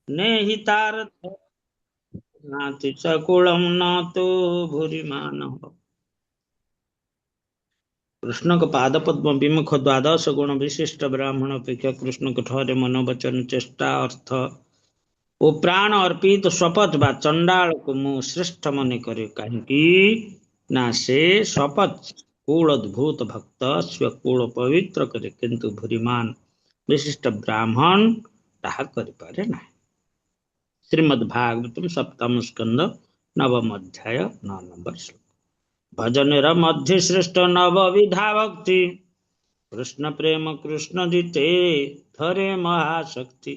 नेहितार्थ नाति सकुलम न तो भूरि मानव। कृष्ण का पाद पद्म विमुख द्वादश गुण विशिष्ट ब्राह्मण अपेक्षा कृष्ण के ठहरे मनोवचन चेष्टा अर्थ ओ प्राण अर्पित शपथ बा चंडाल को मु श्रेष्ठ मन करे कहीं ना से शपथ कूल अद्भुत भक्त स्व कूल पवित्र करे किंतु भूरिमान विशिष्ट ब्राह्मण ताहा करि पारे ना। श्रीमद्भागवतम सप्तम स्कंद नवम अध्याय 9 नंबर श्लोक। भजन मध्य श्रेष्ठ नव विधा भक्ति कृष्ण प्रेम कृष्ण जीते थरे महाशक्ति।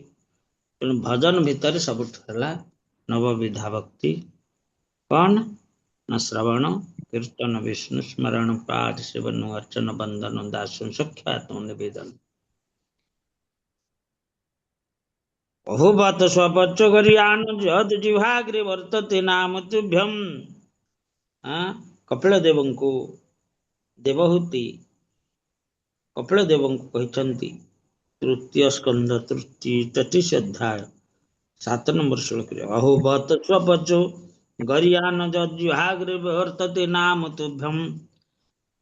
तेणु भजन भितर सबुठ नव विधा भक्ति कौन न श्रवण कीर्तन विष्णु स्मरण पाठ सेवन अर्चन बंदन दासन सख्यात्म निवेदन बहुबत स्वपच्च गरियान जद जिह्वाग्रे वर्तते नाम तुभ्यम। कपिल देव को देवहूति कपिल देव कहते तृतीय स्कंद तृतीय अध्याय 7 नंबर श्लोक अहोबत स्वपचो गरियान जुहाग्रे वर्तते नाम तुभ्यम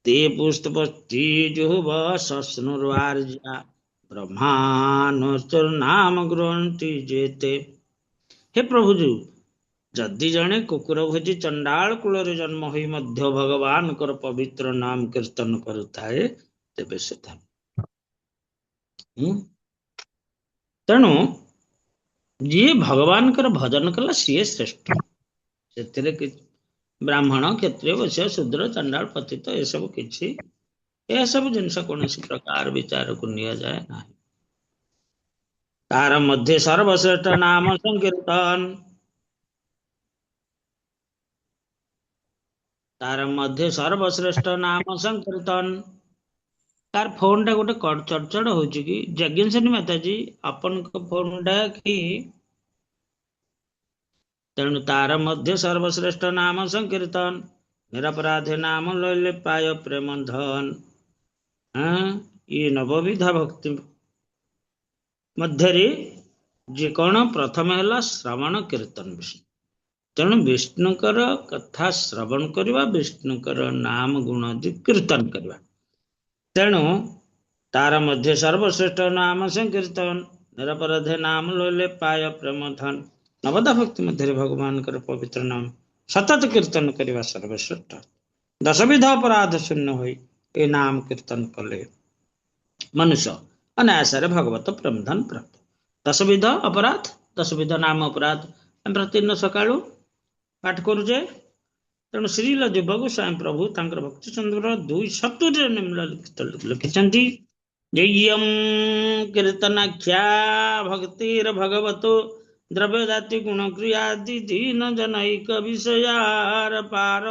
ते पुष्पस्ति जुहुव सस्नुर्वार्या ब्रह्मानुचर नाम ग्रहंति जेते। हे प्रभु जी जदि जड़े कुकुर भोजी चंडाल कूल जन्म हो मध्य भगवान कर पवित्र नाम कीर्तन करुए तेबे से तेणु जी भगवान कर भजन कला सी श्रेष्ठ से ब्राह्मण क्षत्रिय वैश्य शूद्र चंडाल पतित ये सब किसी यह सब जिनस कौन प्रकार विचार को निया जाए ना। तार मध्य सर्वश्रेष्ठ नाम संकीर्तन तार मध्य सर्वश्रेष्ठ नाम संकीर्तन। तार फोन टा गोटे चढ़चड़ हो जज्ञ माताजी अपन फोन टा कि तेणु तार मध्य सर्वश्रेष्ठ नाम संकीर्तन निरपराधे नाम लैले पाय प्रेम धन। ये नवविधा भक्ति मध्य जे कौन प्रथम है श्रवण कीर्तन विष्णु। तेणु विष्णुकर कथा श्रवण करवा विष्णुकर नाम गुण कीर्तन करवा। तेणु तार मध्य सर्वश्रेष्ठ नाम संकीर्तन निरपराधे नाम लैले पाय प्रेम धन। नवदा भक्ति मध्य भगवान कर पवित्र नाम सतत कीर्तन करवा सर्वश्रेष्ठ। दशविध अपराध शून्य हो नाम कीर्तन कले मनुष्य अनायास भगवत प्रेम धन प्राप्त। दशविध अपराध 10 नाम अपराध प्रतिदिन सका पाठ करुचे। तेणु श्रील युवक स्वयं प्रभु तांकर भक्ति चंद्र 270 निम्नलिखित लिखिछन्ति यय्यम कीर्तनाख्या भक्तिर भगवतो द्रव्य जाति गुण क्रियादि दीन जनैक विषयार पार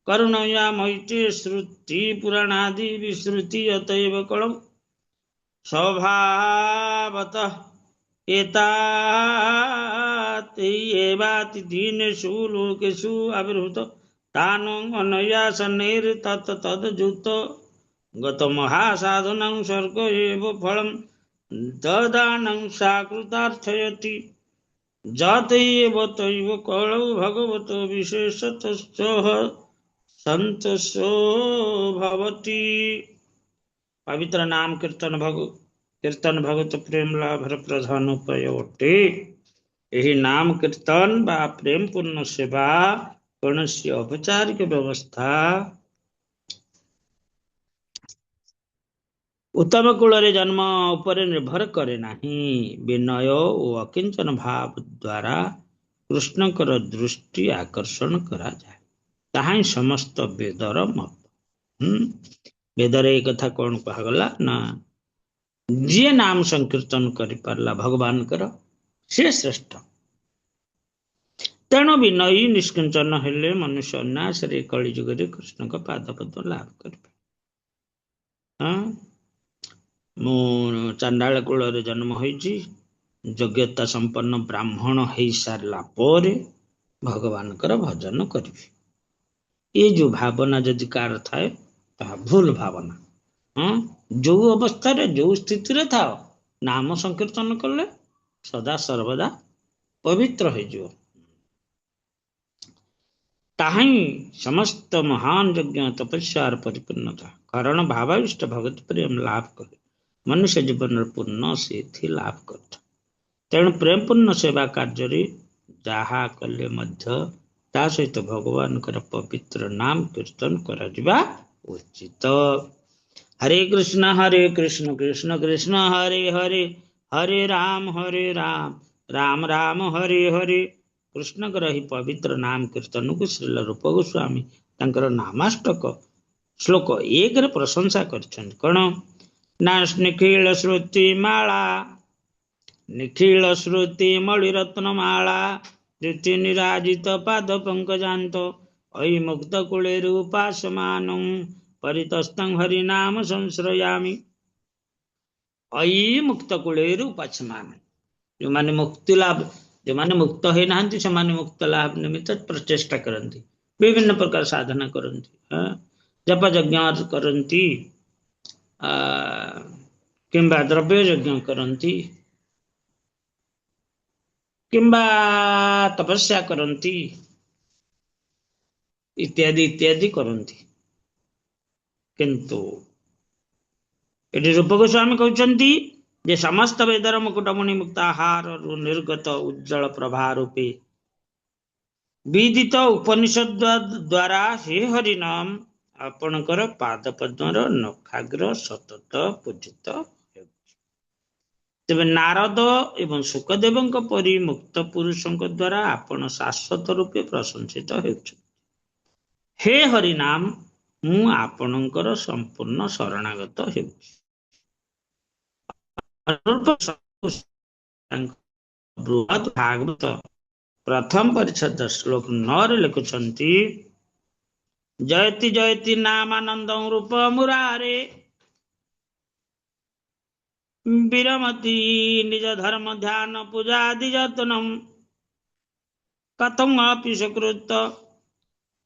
करुणया मैत्री श्रुति पुराणादि विश्रुति अतएव कलम स्वभावतः एताति दीनेषु लोकेषु आविर्भूत तानो अनया सन्निर्तत् तद्जुत गत महासाधनं स्वर्ग एव फलं ददानं साकृतार्थयति जातैव तैव कलौ भगवतो विशेषतः संतोषो भवति। पवित्र नाम कीर्तन भगवत प्रेम लाभर प्रधान उपाय अटे। यही नाम कीर्तन बा प्रेम पूर्ण सेवा कौन सी औपचारिक व्यवस्था उत्तम कूल जन्म उपर निर्भर करे नाही। विनय और अकिंचन भाव द्वारा कृष्णकर दृष्टि आकर्षण करा जाए ताहा समस्त वेदर मत। वेदर एक कथा कौन कहगला ना जी नाम संकीर्तन कर पारला भगवान कर से श्रेष्ठ। तेणु विनयी निष्किंचन हेले मनुष्य अन्यास कलिजुग कृष्ण का पादपद लाभ कर। मु चांडाल कूल जन्म होइछि योग्यता संपन्न ब्राह्मण हो सारा पर भगवान कर भजन करी। ये जो भावना जदि कार थाए ता भूल भावना। जो अवस्था जो स्थिति रे था नाम संकीर्तन कले सदा सर्वदा पवित्र हो ताही समस्त महान यज्ञ तपस्यार परिपूर्णता कारण भावाविष्ट भगत प्रेम लाभ करे मनुष्य जीवन पूर्ण से लाभ करता तेणु प्रेमपूर्ण सेवा कार्य जहा कले मध्य ता सहित भगवान पवित्र नाम कीर्तन करा उचित। हरे कृष्ण कृष्ण कृष्ण हरे हरे हरे राम राम राम हरे हरे। कृष्ण ही पवित्र नाम कीर्तन को श्रील रूप गोस्वामी तांकर नामाष्टक श्लोक 1 रे प्रशंसा करछन कण ना निखिल श्रुति माला निखिल श्रुति मणिरत्नमाला धृति निराजित पाद पंकजात अयि मुक्त कुले रूपासमान परितस्तं हरिनाम संश्रयामि अयि मुक्त कुले रूपासमान जो माने मुक्ति लाभ जो माने मुक्त है नांति से माने मुक्त लाभ निमित्त प्रचेष्टा करंती विभिन्न प्रकार साधना करंती जप यज्ञ करंती किंबा द्रव्य यज्ञ करंती किंबा तपस्या करंती इत्यादि इत्यादि करंती किंतु एटी रूप गोस्वामी कहते जे समस्त वेदर मुकुटमणि मुक्ताहार निर्गत उज्जवल प्रभा रूपे विदित उपनिषद द्वारा हे हरिनाम आपणकर पाद पद्मर नखाग्र सतत पूजित तेज नारद एवं सुखदेव परी मुक्त पुरुषों द्वारा आपण शाश्वत रूपे प्रशंसित हे हरिनाम मु आपणकर संपूर्ण शरणागत बृहद भागवत प्रथम परिच्छेद श्लोक 9 लिखुछंती जयति जयति नामानंद रूप मुरारे विरमति निज धर्म ध्यान पूजादि जतनम कथम अपि सुकृत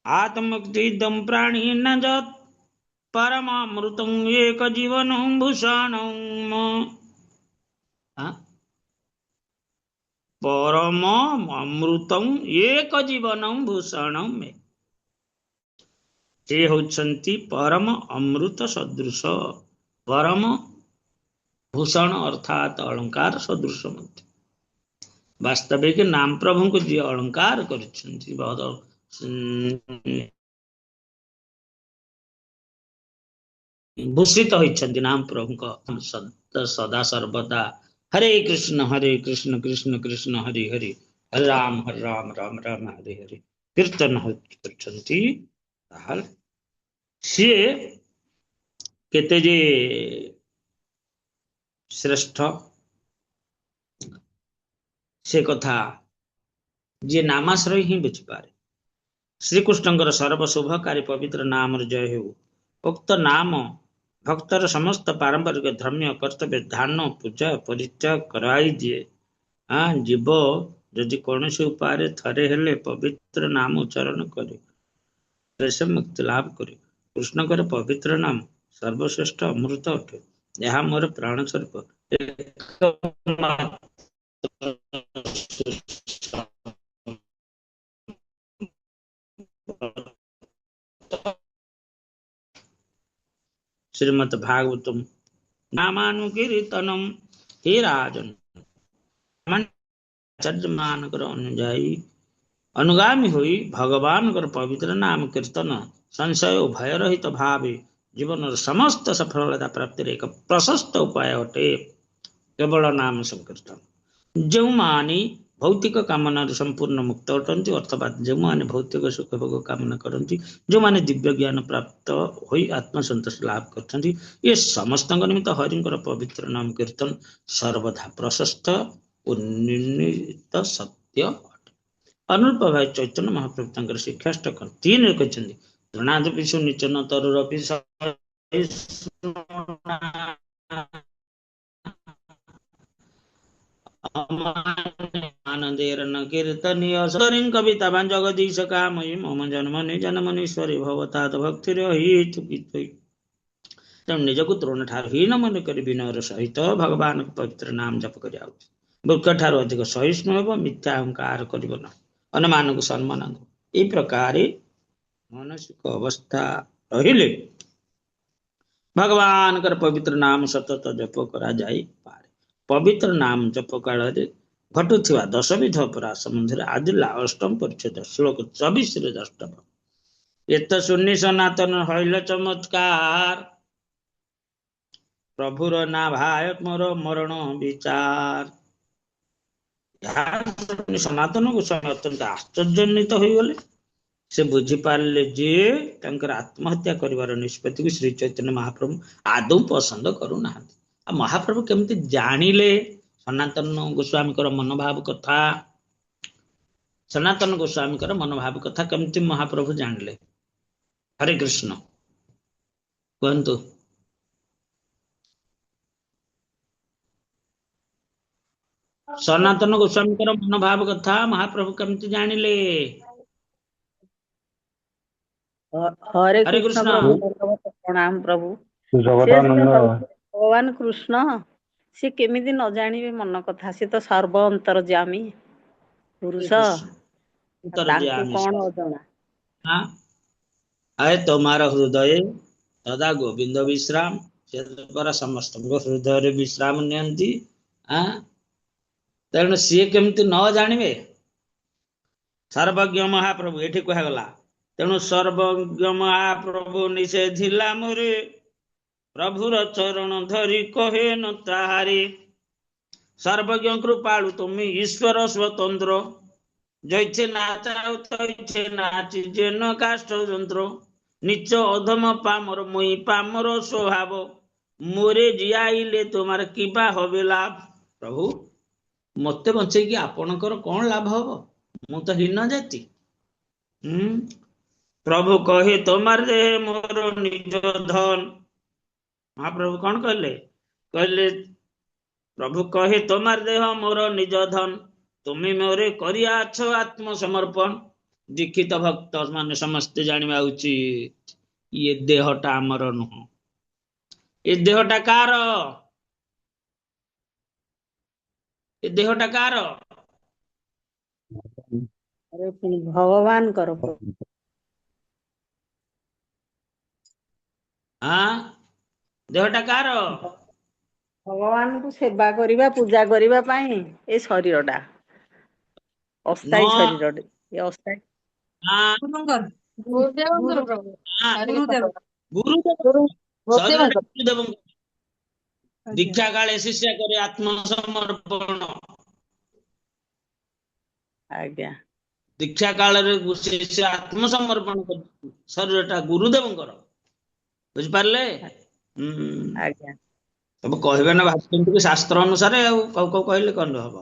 आत्ममुक्तिदं प्राणी न जत परमामृतं एक जीवनं भूषणं परम अमृतं एक जीवनं भूषणं में से होचंती परम अमृत सदृश परम भूषण अर्थात अलंकार सदृश मध्य वास्तविक नाम प्रभु को जी अलंकार करछंती बहुत भूषित होइछंती नाम प्रभु को सदा सर्वदा हरे कृष्ण कृष्ण कृष्ण हरे हरे हरे राम राम राम हरे हरे कीर्तन होइछंती ताहाल सी केते जे श्रेष्ठ से कथा जे नामाश्रय ही बुझिपारे श्रीकृष्ण सर्वशुभकारी पवित्र नाम जय हो उक्त नाम भक्तर समस्त पारंपरिक धर्म कर्तव्य ध्यान पूजा परित्याग कराई दिए जीव जदि कौन उपाय थरे हेले पवित्र नाम उच्चारण करे से मुक्ति लाभ करे कृष्ण पवित्र नाम सर्वश्रेष्ठ अमृत अटे यह मोर प्राण स्वरूप श्रीमद् भागवतम नामानुकीर्तनम हे राजन आचार्य मानकर अनुजाई अनुगामी हुई भगवान पवित्र नाम कीर्तन संशय भय रहित भावे जीवन समस्त सफलता प्राप्ति एक प्रशस्त उपाय अटे केवल नाम संकीर्तन जो मानी भौतिक कामना संपूर्ण मुक्त अटंती अर्थात जो माने भौतिक सुख भोग कामना करती जो माने दिव्य ज्ञान प्राप्त होई आत्मसंतोष लाभ करते ये समस्त निमित्त हरिंकर पवित्र नाम कीर्तन सर्वदा प्रशस्त और निर्णीत सत्य अटे। अनुरूप भाई चैतन्य महाप्रभु शिक्षाष्टक 3 कहते तृणादपि सुनिचन तरुरपि आनंदेरन कीर्तनीय सरिं कविता भां जगदीश कामयी मम जन्मनि जन्मनीश्वरी भवतात भक्तिरहितु तेणु निजको तृण ठार हीन मन कर विनयर सहित भगवान पवित्र नाम जप कर ବୃକ୍ଷ ଠାରୁ ଅଧିକ ସହିଷ୍ଣୁ ହେବ, ମିଥ୍ୟା ଅହଙ୍କାର କରିବ ନାହିଁ, ଅନ୍ୟମାନଙ୍କୁ ସମ୍ମାନ ଦବ। ଏଇ ପ୍ରକାର ମାନସିକ ଅବସ୍ଥା ରହିଲେ ଭଗବାନଙ୍କର ପବିତ୍ର ନାମ ସତତ ଜପ କରାଯାଇପାରେ। ପବିତ୍ର ନାମ ଜପ କାଳରେ ଘଟୁଥିବା 10 ବିଧ ଅପରାଧ ମଧ୍ୟରେ ଆଦିଲା ଅଷ୍ଟମ ପରିଚ୍ଛେଦ ଶ୍ଲୋକ 24ରେ ଦ୍ରଷ୍ଟବ୍ୟ। ଏତ ଶୂନ୍ୟ ସନାତନ ହଇଲ ଚମତ୍କାର, ପ୍ରଭୁର ନା ଭାଇ ମୋର ମରଣ ବିଚାର। ସନାତନ ଗୋସ୍ୱାମୀ ଅତ୍ୟନ୍ତ ଆଶ୍ଚର୍ଯ୍ୟାନ୍ୱିତ ହୋଇଗଲେ। ସେ ବୁଝିପାରିଲେ ଯେ ତାଙ୍କର ଆତ୍ମହତ୍ୟା କରିବାର ନିଷ୍ପତ୍ତିକୁ ଶ୍ରୀ ଚୈତନ୍ୟ ମହାପ୍ରଭୁ ଆଦୌ ପସନ୍ଦ କରୁନାହାନ୍ତି। ଆଉ ମହାପ୍ରଭୁ କେମିତି ଜାଣିଲେ ସନାତନ ଗୋସ୍ୱାମୀଙ୍କର ମନୋଭାବ କଥା? ସନାତନ ଗୋସ୍ୱାମୀଙ୍କର ମନୋଭାବ କଥା କେମିତି ମହାପ୍ରଭୁ ଜାଣିଲେ? ହରେ କୃଷ୍ଣ, କୁହନ୍ତୁ। ସନାତନ ଗୋସ୍ୱାମୀଙ୍କର ମନୋଭାବ କଥା ମହାପ୍ରଭୁ କେମିତି ଜାଣିଲେ? हरे हरे कृष्ण कृष्ण। प्रभु, प्रणाम प्रभु। ଜଗଦାନନ୍ଦ भगवान कृष्ण से केमिति न जानिबे मन कथा, से तो सर्व अंतर्यामी पुरुष, तांको कौन अजଣା? आए तुम्हारा हृदय सदा गोविंद विश्राम, से समस्त हृदय विश्राम नियंती। तेणु सी केमती न जानिबे? सर्वज्ञ महाप्रभु एठी कहगला। तेणु सर्वज्ञ महाप्रभु निषेधिला मोरे, प्रभुर चरण धरी कहे न ताहारे। सर्वज्ञ कृपालु तुम्हें ईश्वर स्वतंत्र, जैसे नाचाओ तैसे नाची जेन काष्ठ यंत्र। निच अधम पामर मुई पामर स्वभाव, मोरे जियाइले तुम्हार किबा हबे लाभ। प्रभु मते बंचे कि आपणकर कौन लाभ हब? मु तो हीन जाति। प्रभु कहे तुम्हार देह मोर निज धन। महाप्रभु कौन कहले? कहले प्रभु कहे तुम्हार देह मोर निज धन, तुम्हें मोरे करिया अछ आत्मसमर्पण। दीक्षित भक्त माने समस्ते जानिबा उचित, ये देहटा आमर नुह। ये देहटा कार? ये देहटा कार? अरे भगवान करो। देहटा कार? भगवान को सेवा करिबा, पूजा करिबा पाई ए शरीरटा अस्थायी शरीर। ये अस्थायी दीक्षा काले शिष्य करे आत्मसमर्पण। आज्ञा दीक्षा काल शिष्य आत्मसमर्पण कर शरीरटा गुरुदेवंकर। बुझिपारे? आज्ञा सब कहबे ना भाषण शास्त्र अनुसार कहले कौन हम।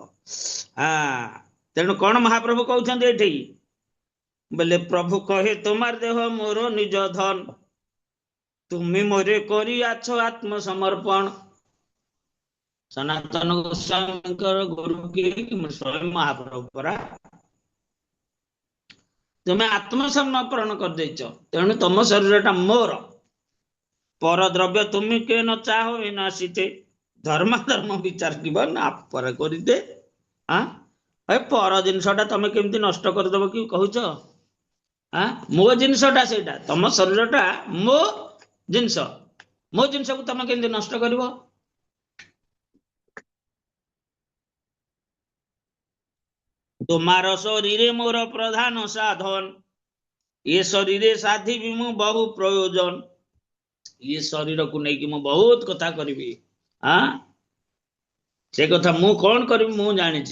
तेणु कौन महाप्रभु कहते ये बोले प्रभु कहे तुम्हार देह मोर निज धन, तुम्हें मोरे करी आछ आत्मसमर्पण। सनातन गोस्वामी गुरु की स्वयं महाप्रभु परा। तुम्हें आत्मसमर्पण कर देच, तेणु तुम शरीरटा मोर। पर द्रव्य तुम्हें के न चाहो ए नासीते, धर्म धर्म विचार की ना पर करते। पर जिनसटा तुम केमती नष्ट करदेव कि कहूच? मो जिनसटा से तुम शरीरटा मो जिनस, मो जिनस को तुम केमती नष्ट कर? तुमार शरीर मोर प्रधान साधन, ये शरीर साधी भी मु बहु प्रयोजन। ये शरीर को नहीं कि मु बहुत कथा करी। से कथा मु कौन करी मु जानी।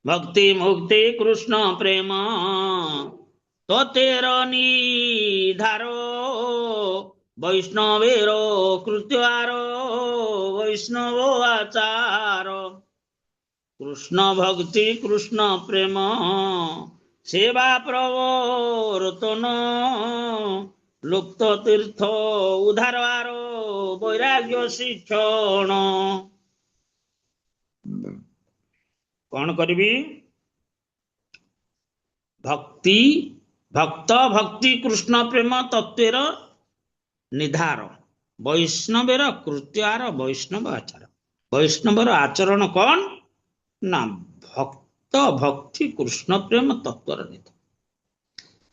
भक्ति मुक्ति कृष्ण प्रेम तो तेर निधारो, वैष्णवेरो कृत्यारो वैष्णव आचार। कृष्ण भक्ति कृष्ण प्रेम सेवा प्रवर्तन, लुप्त तीर्थ उद्धार वैराग्य शिक्षण। कौन करी? भक्ति भक्त भक्ति कृष्ण प्रेम तत्वेर निधार, वैष्णवेर कृत्यार वैष्णव आचार। वैष्णवर आचरण कौन ना भक्त भक्ति कृष्ण प्रेम तत्वर निध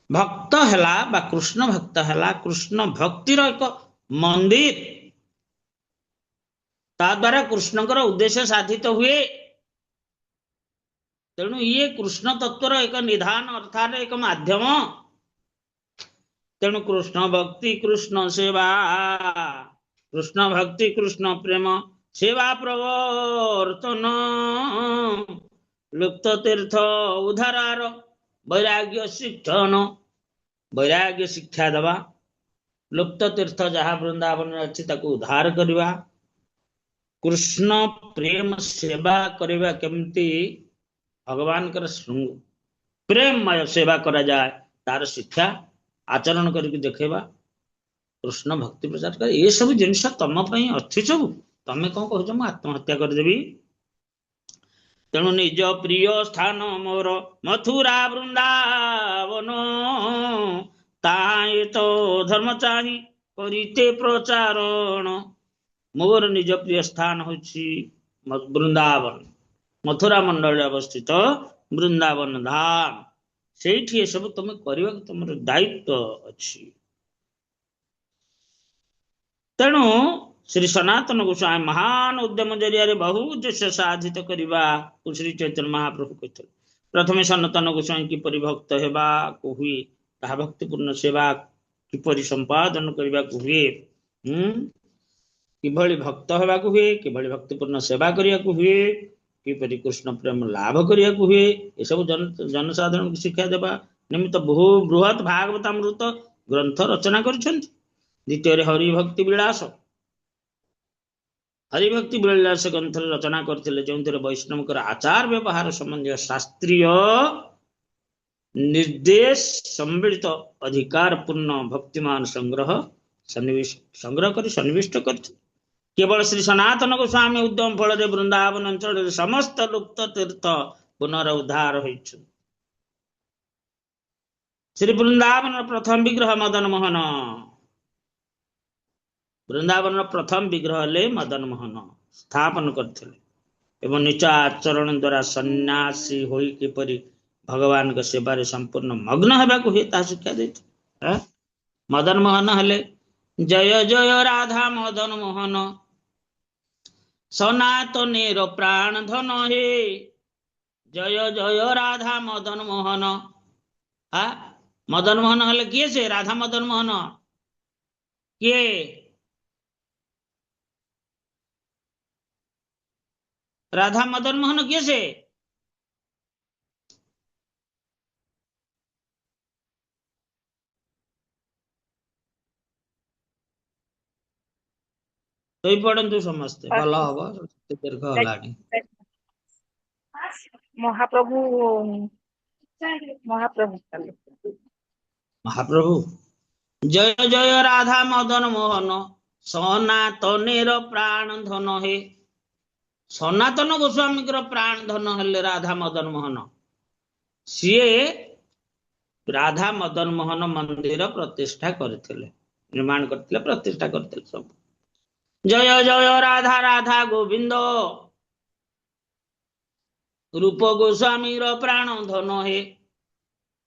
भक्त हैला बा कृष्ण भक्त हैला कृष्ण भक्तिर एक मंदिर ता द्वारा कृष्णकर उद्देश्य साधित हुए तेणु ये कृष्ण तत्वर एक निधान अर्थात एक माध्यम तेणु कृष्ण भक्ति कृष्ण सेवा कृष्ण भक्ति कृष्ण प्रेम सेवा प्रवर्तन लुप्त तीर्थ उद्धार वैराग्य शिक्षण वैराग्य शिक्षा दवा लुप्त तीर्थ जहाँ वृंदावन अच्छी ताकू उद्धार करवा कृष्ण प्रेम सेवा करवा केमती भगवान कर प्रेममय सेवा करा जाए तार शिक्षा आचरण करके देखेबा कृष्ण भक्ति प्रचार कर ये सब जिनस तम अच्छी सब तमें कौन कह आत्महत्या करदेवी तेणु निज प्रिय स्थान मोर मथुरा वृंदावन ताए तो धर्म चाही करते प्रचारण मोर निज प्रिय स्थान होछि वृंदावन मथुरा मंडल अवस्थित वृंदावन धाम से सब तुम करवा तुम दायित्व अच्छी तेणु श्री सनातन गोस्वामी महान उद्यम जरिया बहु यश साधित करवा श्री चैतन्य महाप्रभु कहते प्रथम सनातन गोस्वामी किपरि भक्त हेबा को हुए ताहा भक्तिपूर्ण सेवा किपरि संपादन करने को हुए किभଳି भक्त हेबा को हुए किभଳି भक्तिपूर्ण सेवा करने को हुए किपरि कृष्ण प्रेम लाभ करने को हुए ये सब जनसाधारण को शिक्षा देवा निमित्त बहु बृहत भागवतामृत ग्रंथ रचना कर द्वितीय हरिभक्ति विलास ग्रंथ रचना करते जो वैष्णव आचार व्यवहार संबंधी शास्त्रीय निर्देश सम्मिलित अधिकार पूर्ण भक्तिमान संग्रह कर सन्निविष्ट कर केवल श्री सनातन गोस्वामी उद्यम फल वृंदावन अंचल समस्त लुप्त तीर्थ पुनरुद्धार हो श्री वृंदावन प्रथम विग्रह मदन मोहन वृंदावन प्रथम विग्रह ले मदन मोहन स्थापन करथिले एवं निच आचरण द्वारा सन्यासी होई किपरि भगवान के सेवारे संपूर्ण मग्न हेबा को हेता शिक्षा देते मदन मोहन हले जय जय राधा मदन मोहन सनातनेर प्राण धन हे जय जय राधा मदन मोहन मदन मोहन हले किए से राधा मदन मोहन किए राधा मदन मोहन किए से तो पढ़ु समस्ते भल हम दीर्घ हलानी महाप्रभु महाप्रभु महाप्रभु जय जय राधा मदन मोहन सनातनेर प्राण धन हे सनातन गोस्वामी प्राण धन हेले राधा मदन मोहन सीए राधा मदन मोहन मंदिर प्रतिष्ठा करते निर्माण करते प्रतिष्ठा करते सब जय जय राधा राधा गोविंद रूप गोस्वामी प्राण धन हे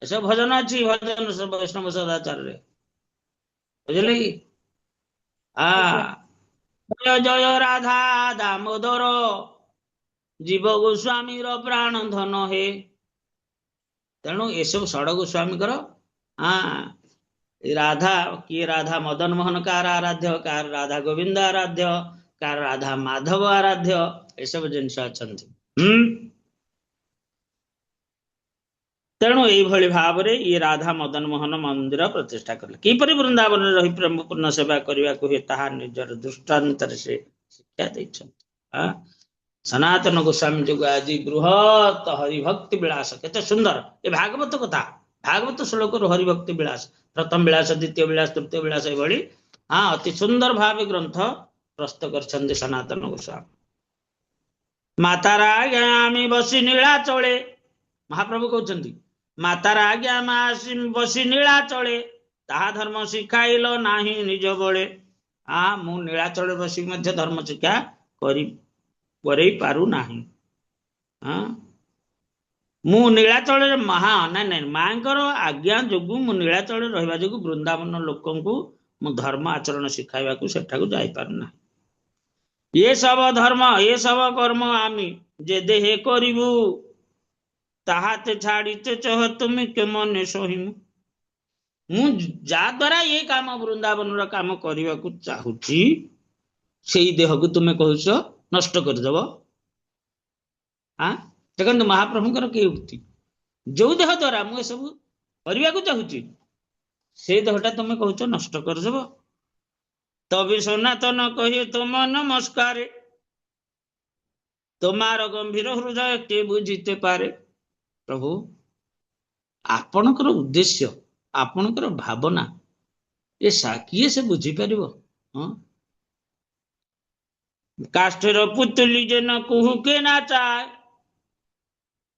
ऐसा भजन अच्छी भजन सब वैष्णव सदाचार्य बुझे जय जय राधा दामोदर जीव गोस्वामी प्राण धन हे तेणु ये सब षड गोस्वामी राधा किए राधा मदन मोहन कार आराध्य कार राधा गोविंद आराध्य कार राधा माधव आराध्य ये सब जिनस अच्छा तेणु ये भाव ये राधा मदन मोहन मंदिर प्रतिष्ठा कले किपरि वृंदावन रही प्रेम पूर्ण सेवा करने को ताहा निजर दृष्टांतर से शिक्षा देछन्ति सनातन गोस्वामी जो आज बृहत हरिभक्ति विलास केते सुंदर ये भागवत कथा भागवत श्लोक हरिभक्ति विलास प्रथम विलास द्वितीय विलास तृतीय विलास ये अति सुंदर भाव ग्रंथ प्रस्तुत कर सनातन गोस्वामी मातार आज्ञा बसी नीला चले महाप्रभु कहते मातार आज्ञा बसी नीला चले ताहा धर्म शिखाइल नाही निज बले मु नीलाचल बसी धर्म शिक्षा करी କରେଇ ପାରୁନାହିଁ। ହଁ, ମୁଁ ନୀଳାଚଳରେ ନାଇଁ ନାଇଁ ମାଙ୍କର ଆଜ୍ଞା ଯୋଗୁ ମୁଁ ନୀଳାଚଳରେ ରହିବା ଯୋଗୁ ବୃନ୍ଦାବନ ଲୋକଙ୍କୁ ମୁଁ ଧର୍ମ ଆଚରଣ ଶିଖାଇବାକୁ ସେଠାକୁ ଯାଇପାରୁନାହିଁ। ଏ ସବ ଧର୍ମ ଏ ସବ କର୍ମ আমি যে দেহে করিবু তাহাতে ছাড়িতে চহ তুমি কেমনে সহিমু। ମୁଁ ଯାହା ଦ୍ୱାରା ଏ କାମ ବୃନ୍ଦାବନର କାମ କରିବାକୁ ଚାହୁଁଛି ସେଇ ଦେହକୁ ତୁମେ କହୁଛ ନଷ୍ଟ କରିଦବ। ଦେଖନ୍ତୁ ମହାପ୍ରଭୁଙ୍କର କି ଉକ୍ତି, ଯୋଉ ଦେହ ଦ୍ୱାରା ମୁଁ ଏସବୁ କରିବାକୁ ଚାହୁଁଛି ସେଇ ଦେହଟା ତୁମେ କହୁଛ ନଷ୍ଟ କରିଦବ। তবে সনাতন কহে তোম নমস্কারে তোমার গম্ভীর হৃদয় কে বুঝিতে পারে। ପ୍ରଭୁ ଆପଣଙ୍କର ଉଦ୍ଦେଶ୍ୟ ଆପଣଙ୍କର ଭାବନା କିଏ ସେ ବୁଝିପାରିବ? କାଷ୍ଠର ପୁତୁଲି ଯେ ନ କୁହୁ କେ ନାଚାଏ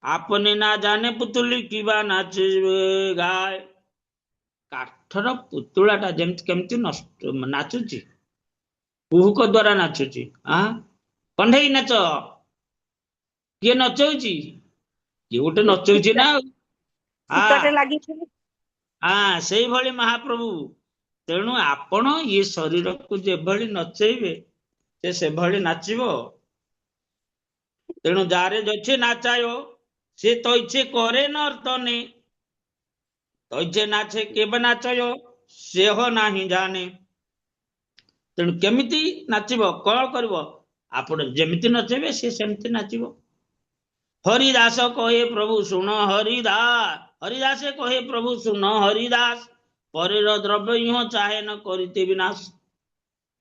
আপনে না জানে পুতুলি কিবা ନାଚିବେ ଗାଏ। କାଠର ପୁତୁଳାଟା ଯେମିତି କେମିତି ନାଚୁଛି, କୁହୁକ ଦ୍ୱାରା ନାଚୁଛି। କଣ୍ଢେଇ ନାଚ କିଏ ନଚଉଛି? କିଏ ଗୋଟେ ନଚଉଛି ନା। ସେଇଭଳି ମହାପ୍ରଭୁ, ତେଣୁ ଆପଣ ଇଏ ଶରୀରକୁ ଯେଭଳି ନଚେଇବେ ସେ ସେଭଳି ନାଚିବ। ତେଣୁ ଯାରେ ଯଛେ ନାଚାୟ ସେ ତୈଛେ କରେ ନର୍ତ୍ତନେ ତୈଛେ ନାଚେ କେବେ ନାଚୟ ସେହ ନାହିଁ ଜାନେ। ତେଣୁ କେମିତି ନାଚିବ, କଣ କରିବ? ଆପଣ ଯେମିତି ନଚେଇବେ ସେ ସେମିତି ନାଚିବ। ହରିଦାସ କହେ ପ୍ରଭୁ ଶୁଣ ହରିଦାସ, ହରିଦାସ କହେ ପ୍ରଭୁ ଶୁଣ ହରିଦାସ ପରେର ଦ୍ରବ୍ୟ ଇହ ଚାହେ ନ କରିତେ ବିନାଶ।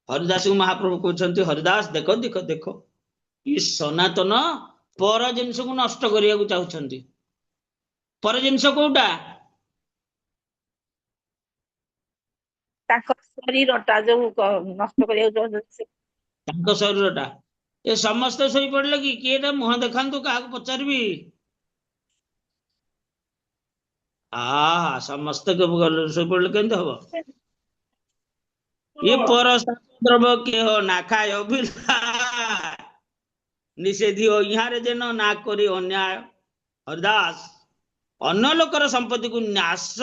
ହରିଦାସକୁ ମହାପ୍ରଭୁ କହୁଛନ୍ତି ହରିଦାସ ଦେଖ ଦେଖ ଦେଖ ଇ ସନାତନ ପର ଜିନିଷକୁ ନଷ୍ଟ କରିବାକୁ ଚାହୁଁଛନ୍ତି। ପର ଜିନିଷ କୋଉଟା? ତାଙ୍କ ଶରୀରଟା ଯୋଉ ନଷ୍ଟ କରିବାକୁ ଚାହୁଁଛନ୍ତି, ତାଙ୍କ ଶରୀରଟା। ଏ ସମସ୍ତେ ଶୋଇପଡିଲେ କି? କିଏ ଟା ମୁହଁ ଦେଖାନ୍ତୁ, କାହାକୁ ପଚାରିବି? ସମସ୍ତେ ଶୋଇପଡିଲେ କେମିତି ହବ? ଇଏ ପର ଦ୍ରବ୍ୟ କେହ ନା ଖାୟ ନିଷେଧି ଇହାରେ ଯେନ ନା କରି ଅନ୍ୟାୟ। ହରିଦାସ, ଅନ୍ୟ ଲୋକର ସମ୍ପତ୍ତିକୁ ନ୍ୟାସ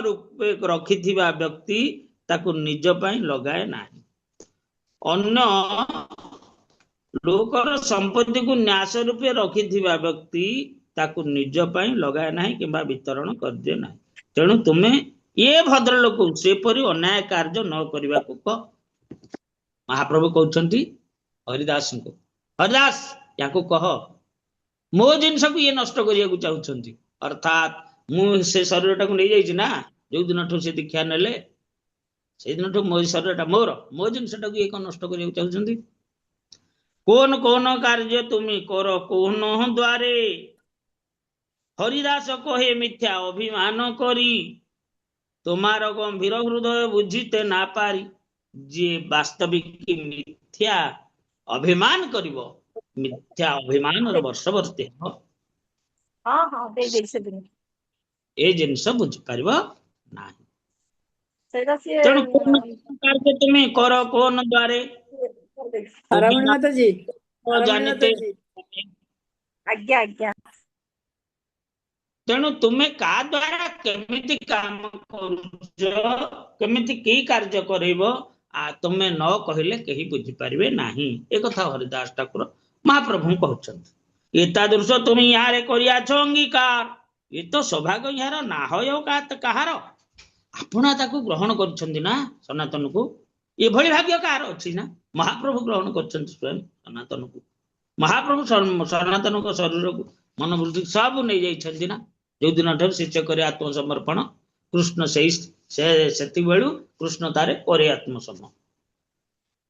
ରୂପେ ରଖିଥିବା ବ୍ୟକ୍ତି ତାକୁ ନିଜ ପାଇଁ ଲଗାଏ ନାହିଁ। ଅନ୍ୟ ଲୋକର ସମ୍ପତ୍ତିକୁ ନ୍ୟାସ ରୂପେ ରଖିଥିବା ବ୍ୟକ୍ତି ତାକୁ ନିଜ ପାଇଁ ଲଗାଏ ନାହିଁ କିମ୍ବା ବିତରଣ କରିଦିଏ ନାହିଁ। ତେଣୁ ତୁମେ ଏ ଭଦ୍ରଲୋକ ସେପରି ଅନ୍ୟାୟ କାର୍ଯ୍ୟ ନ କରିବାକୁ କହ। ମହାପ୍ରଭୁ କହୁଛନ୍ତି ହରିଦାସଙ୍କୁ, ହରିଦାସ ୟାକୁ କହ ମୋ ଜିନିଷକୁ ଇଏ ନଷ୍ଟ କରିବାକୁ ଚାହୁଁଛନ୍ତି। ଅର୍ଥାତ୍ ମୁଁ ସେ ଶରୀରଟାକୁ ନେଇଯାଇଛି ନା, ଯୋଉ ଦିନଠୁ ସେ ଦୀକ୍ଷା ନେଲେ ସେଇଦିନଠୁ ମୋ ଶରୀରଟା ମୋର, ମୋ ଜିନିଷଟାକୁ ଇଏ କଣ ନଷ୍ଟ କରିବାକୁ ଚାହୁଁଛନ୍ତି? কোন কোন কার্য তুমি কর কোন দ্বারে হরিদাস কহে মিথ্যা অভিমান করি তোমার গম্ভীর হৃদয় বুঝিতে না পারি। যে বাস্তবিক মিথ্যা অভিমান করিব মিথ্যা অভিମାନର ବର୍ଷବର୍ତ୍ତୀ ହେବ, ଏ ଜିନିଷ ବୁଝିପାରିବ ନାହିଁ। ତେଣୁ କାର୍ଯ୍ୟ ତୁମେ କର କୋନ ଦ୍ୱାରେ ତେଣୁ ତୁମେ କାହା ଦ୍ୱାରା କେମିତି କାମ କରୁଛ, କେମିତି କି କାର୍ଯ୍ୟ କରେଇବ ତୁମେ ନ କହିଲେ କେହି ବୁଝିପାରିବେ ନାହିଁ। ଏ କଥା ହରିଦାସ ଠାକୁର ମହାପ୍ରଭୁ କହୁଛନ୍ତି। ଏତାଦୃଶ ତୁମେ ଇହାରେ କରିଆଛ ଅଙ୍ଗୀକାର, ଏ ତ ସୌଭାଗ୍ୟ ଇହାର ନା ହୟ କାହାର। ଆପଣ ତାକୁ ଗ୍ରହଣ କରୁଛନ୍ତି ନା ସନାତନକୁ। ଏଭଳି ଭାଗ୍ୟ କାହାର ଅଛି ନା? ମହାପ୍ରଭୁ ଗ୍ରହଣ କରୁଛନ୍ତି ସ୍ୱୟଂ ସନାତନକୁ। ମହାପ୍ରଭୁ ସନାତନଙ୍କ ଶରୀରକୁ ମନୋବୃତ୍ତି ସବୁ ନେଇଯାଇଛନ୍ତି ନା। ଯୋଉଦିନ ଠାରୁ ସେ ଚକରେ ଆତ୍ମସମର୍ପଣ କୃଷ୍ଣ ସେତିବେଳୁ କୃଷ୍ଣ ତାରେ ପରେ ଆତ୍ମସମ।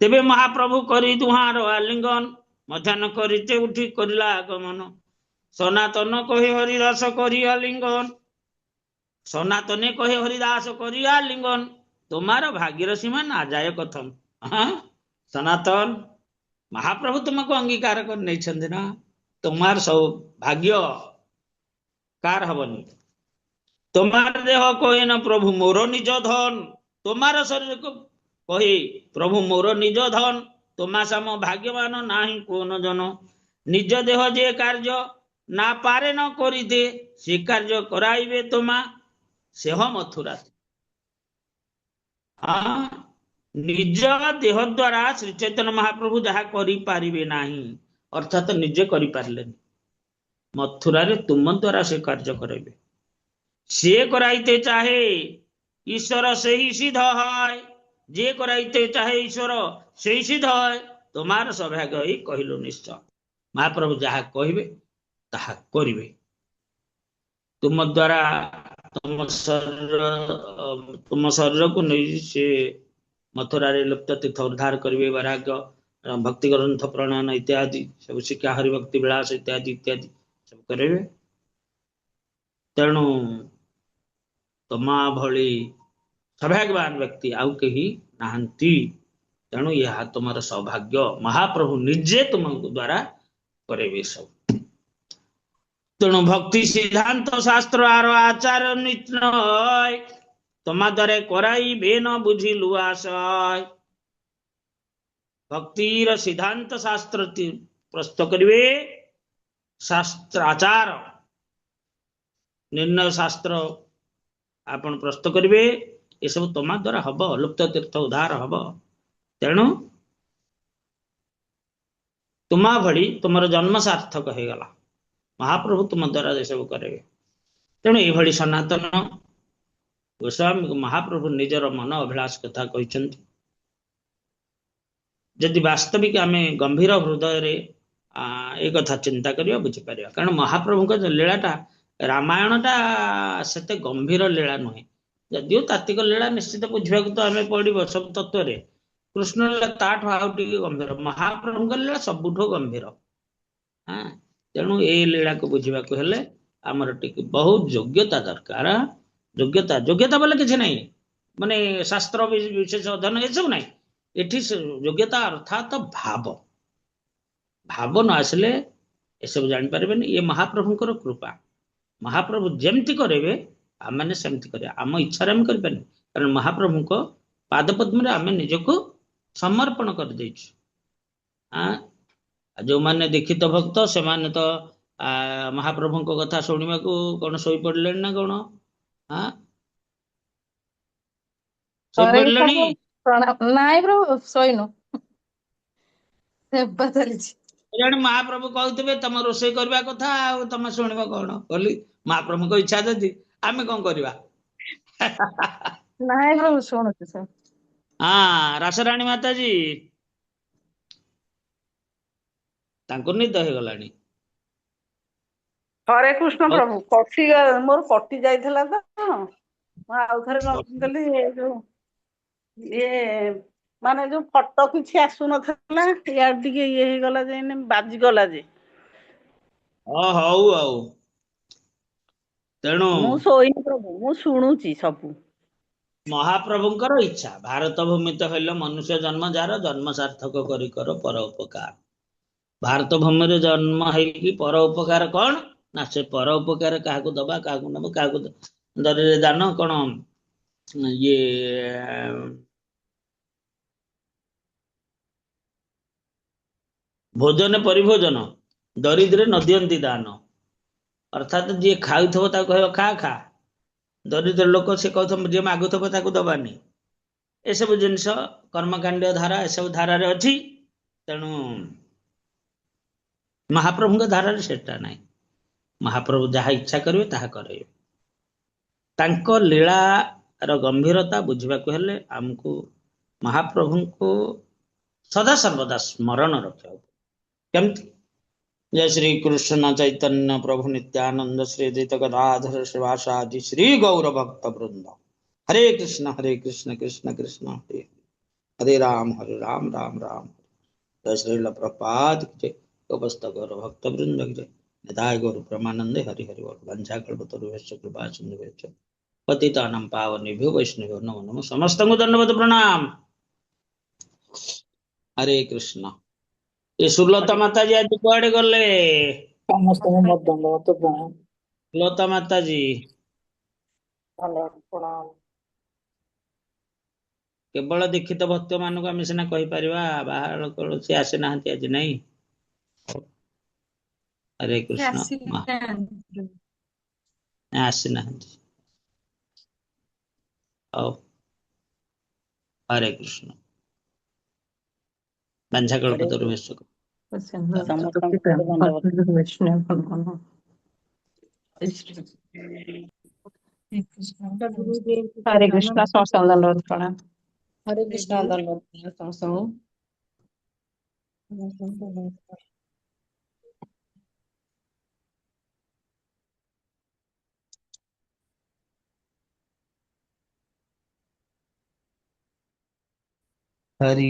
ତେବେ ମହାପ୍ରଭୁ କରି ଦୁହାର ଆଲିଙ୍ଗନ ମଧ୍ୟାହ୍ନ କରିତେ ଉଠି କରିଲା ଆଗମନ। ସନାତନ କହେ ହରିଦାସ କରି ଆଲିଙ୍ଗନ, ସନାତନେ କହେ ହରିଦାସ କରି ଆଲିଙ୍ଗନ তোমার ভাগ্যের সীমা না যায় কথম। ସନାତନ ମହାପ୍ରଭୁ ତୁମକୁ ଅଙ୍ଗୀକାର କରି ନେଇଛନ୍ତି ନା, তোমার ସବୁ ଭାଗ୍ୟ କାର ହବନି। তোমার দেহ কহে না প্রভু মোর নিজ ধন, তোমার শরীরକୁ কহে প্রভু মোর নিজ ধন। তোমা সম ଭାଗ୍ୟବାନ ନାହିଁ କୋନ ଜନ। निज देह जे कार्य ना पारे न करिते से कार्य कराइबे तुम्हा सेह मथुरा। निज देह द्वारा श्री चैतन्य महाप्रभु जहा करि पारिबे नाही अर्थात निजे करि पारलेनी, मथुरा रे तुम द्वारा से कार्य कराइबे। से कराइते चाहे ईश्वर से ही सिद्ध है, जे कराइते चाहे ईश्वर से ही सिद्ध है। तुम्हार सौभाग्य ही कहलु निश्चय। महाप्रभु जहा कहबे ताहा करिबे। तुम द्वारा तुम शरीर को नहीं से मथुरा रे लुप्त तीर्थ उद्धार करिवे। वैराग्य भक्ति ग्रंथ प्रणयन इत्यादि सब शिक्षा, हरिभक्ति विलास इत्यादि इत्यादि सब करेंगे। तेणु तमा भली सौभाग्यवान व्यक्ति आउ कहीं नहांती। तेणु यह तुम्हारा सौभाग्य, महाप्रभु निजे तुम द्वारा करेंगे सब। तेणु भक्ति सिद्धांत शास्त्र आर आचार नित्य तमा द्वारा कराई बे न बुझिलु आशय। भक्तिर सिद्धांत शास्त्र प्रस्तुत करिवे, शास्त्र आचार निर्णय शास्त्र आपण प्रस्तुत करिवे। ये सब तमा द्वारा हब, लुप्त तीर्थ उद्धार हब। तेणु तुमा भली तुमर जन्म सार्थक हो गला, महाप्रभु तुम द्वारा ये सब करेंगे। तेणु ये सनातन गोस्वामी महाप्रभु निजर मन अभिलाष कथा कहते। जदि वास्तविक आम गंभीर हृदय एक कथा चिंता करिया बुझीपर, कारण महाप्रभु का लीलाटा रामायणटा से गंभीर लीला नुहे। जदिव तात्विक लीला निश्चित बुझा तो आम पड़ो सब तत्व। कृष्ण लीला ताठ आउ टे गंभीर, महाप्रभु लीला सबुठ गंभीर। हाँ, तेणु ये लीला को बुझा आमर टी बहुत योग्यता दरकार। योग्यता योग्यता बोले किसी ना माने शास्त्र विशेष अध्ययन ये सब ना। एठी योग्यता अर्थात भाव, भाव न आसले ये सब जान पारे। ये महाप्रभुंकर कृपा। महाप्रभु जेमती करेंगे आम मैंने सेमती करें, आम इच्छा आम करें। कारण महाप्रभु को पादपद्म आम निजक समर्पण कर देइछु। जो माने दीक्षित भक्त से माने तो महाप्रभु को कथा शुणा को कौन शोई पड़े ना कौन? हाँ, हरे कृष्ण प्रणाम। नाई प्रभु शोइनु सेवा चलीछि। जन महाप्रभु कहते तुम रोषे करबा कथा तुम शुणव कौन बोली? महाप्रभु को इच्छा जदि आमे कौन करबा? नाई प्रभु शुणुछु सर। हाँ, रासराणी माता जी तांको निद हो गलानी। हरे कृष्ण प्रभु। कटी मोर कटी जाइथिला तो आउ थरे कली जो ये माने जो फटो किछि आसु नथला यार टिके ये हे गला जे बाजी गला जे। हौ आउ तेणु मु सोइनी प्रभु, मु सुनुची सबु। महाप्रभुंकर इच्छा भारत भूमि तो हेलो मनुष्य जन्म जार जन्म सार्थक करी कर पर उपकार। भारत भूमि रे जन्म है पर उपकार कौन ना? से पर उपकार क्या दबा, क्या नब, क्या दरिद्र दान कौन ये भोजन परिभोजन दरिद्र न दियंती दान। अर्थात जी खाऊ कह खा खा, दरिद्र लोक से कह जी मागुव ताकू दबानी। ए सब जिनस कर्मकांड धारा ए सब धारा रे अच्छी। तेणु महाप्रभु धारा सेटा ना। महाप्रभु जहाँ इच्छा करेंगे ताहा करेंगे। तांको लीला र गंभीरता बुझा हेले आमको महाप्रभु को सदा सर्वदा स्मरण रखा। केमती? जय श्री कृष्ण चैतन्य प्रभु नित्यानंद श्री अद्वैत गदाधर श्रीवासादि श्री गौर भक्त वृंद। हरे कृष्ण कृष्ण कृष्ण हरे हरे राम राम राम। जय श्री प्रपात जय उपस्थ गौर भक्त वृंद जय निधाय गौर ब्रह्मानंदे हरि हरि बोल। वंशा कल्पतरुभ्यश्च कृपा सिन्धुभ्यश्च पतितानां पावनेभ्यो वैष्णवेभ्यो नमो नमः। समस्तंको दंडवत प्रणाम। हरे कृष्ण। ये सुलता माता जी आज कुआडे गले? सुलता माता जी केवल दीक्षित भक्त मान को आम सीना कहीपर, बाहर सी आसी ना आज नहीं। हरे कृष्ण ଆସିନାହାନ୍ତି। ଆସିନାହାନ୍ତି। ହଉ ହରେ କୃଷ୍ଣ। ବାଞ୍ଛା ହରେ କଳ୍ପତରୁଭ୍ୟଶ୍ଚ ସମସ୍ତଙ୍କୁ ଦଣ୍ଡବତ। ହରେ କୃଷ୍ଣ ସମସ୍ତଙ୍କୁ ଦଣ୍ଡବତ ପ୍ରଣାମ। ହରେ କୃଷ୍ଣ ଦଣ୍ଡବତ ସମସ୍ତଙ୍କୁ। हरि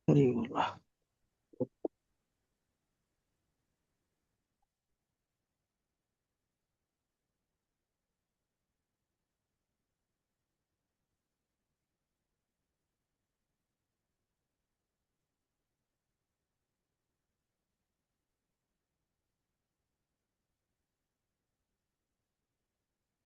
हरि बोल।